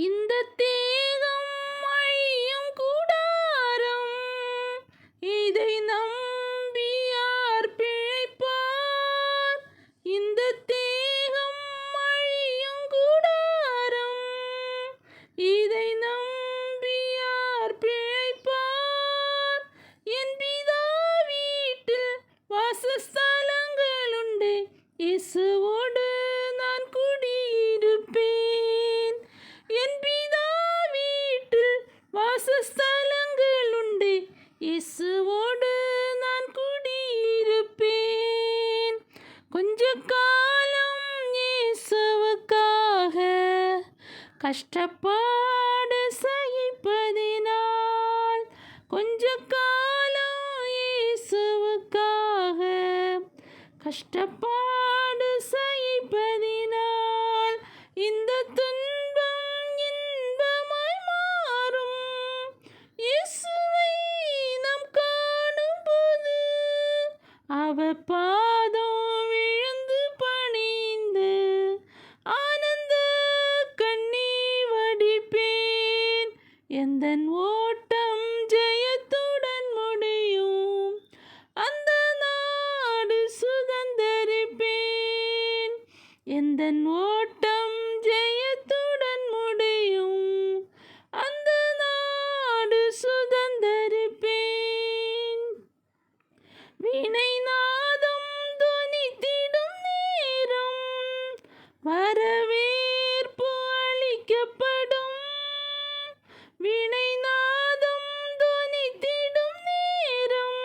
இந்த தேகம் அழியும் கூடாரம், இதை நம்பி யார் பிழைப்பார்? இந்த தேகம் அழியும் கூடாரம், இதை நம்பி யார் பிழைப்பார்? என் பிதா வீட்டில் வாசஸ்தலங்கள் உண்டு, இயேசுவோடு நான் குடியிருப்பேன். என் பிதா வீட்டில் வாசஸ்தலங்கள் உண்டு, இயேசுவோடு நான் குடியிருப்பேன். கொஞ்ச காலம் இயேசுவுக்காக கஷ்டப்பாடு சகிப்பதினால், கொஞ்ச காலம் இயேசுவுக்காக கஷ்டப்பாடு சகிப்பதினால், இந்த துன்பம் இன்பமாய் மாறும். இயேசுவை நாம் காணும்போது அவர் பாதம் விழுந்து பணிந்து ஆனந்த கண்ணீர் வடிப்பேன். எந்தன் ஓட்டம் ஜெயத்துடன் முடியும், அந்த நாடு சுதந்தரிப்பேன். எந்தன் ஓட்டம் ஜெயத்துடன் முடியும், அந்த நாடு சுதந்தரிப்பேன். வீணை நாதம் தொனித்திடும் நேரம், வரவேற்பு அளிக்கப்படும். வீணை நாதம் தொனித்திடும் நேரம்,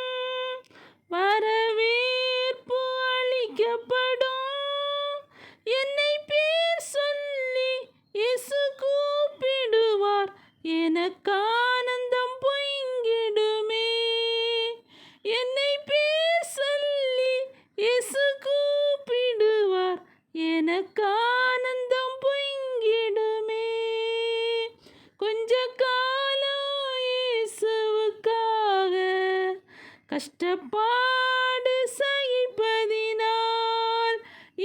வரவேற்பு அளிக்கப்படும். என்னை பேர் சொல்லி இயேசு கூப்பிடுவார், எனக்கு ஆனந்தம் பொங்கிடுமே. என்னை பேர் சொல்லி இயேசு கூப்பிடுவார், எனக்கு ஆனந்தம் பொங்கிடுமே. கொஞ்ச காலம் இயேசுவுக்காக கஷ்டப்பாடு சகிப்பதினால்,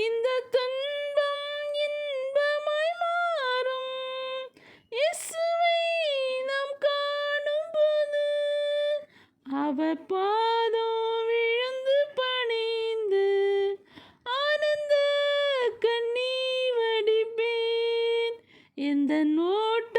இந்த துன்பம் இன்பமாய் மாறும். இயேசுவை நாம் காணும்போது அவர் பாதம் விழுந்து பணிந்து ஆனந்த கண்ணீர் வடிப்பேன். எந்த நோட்ட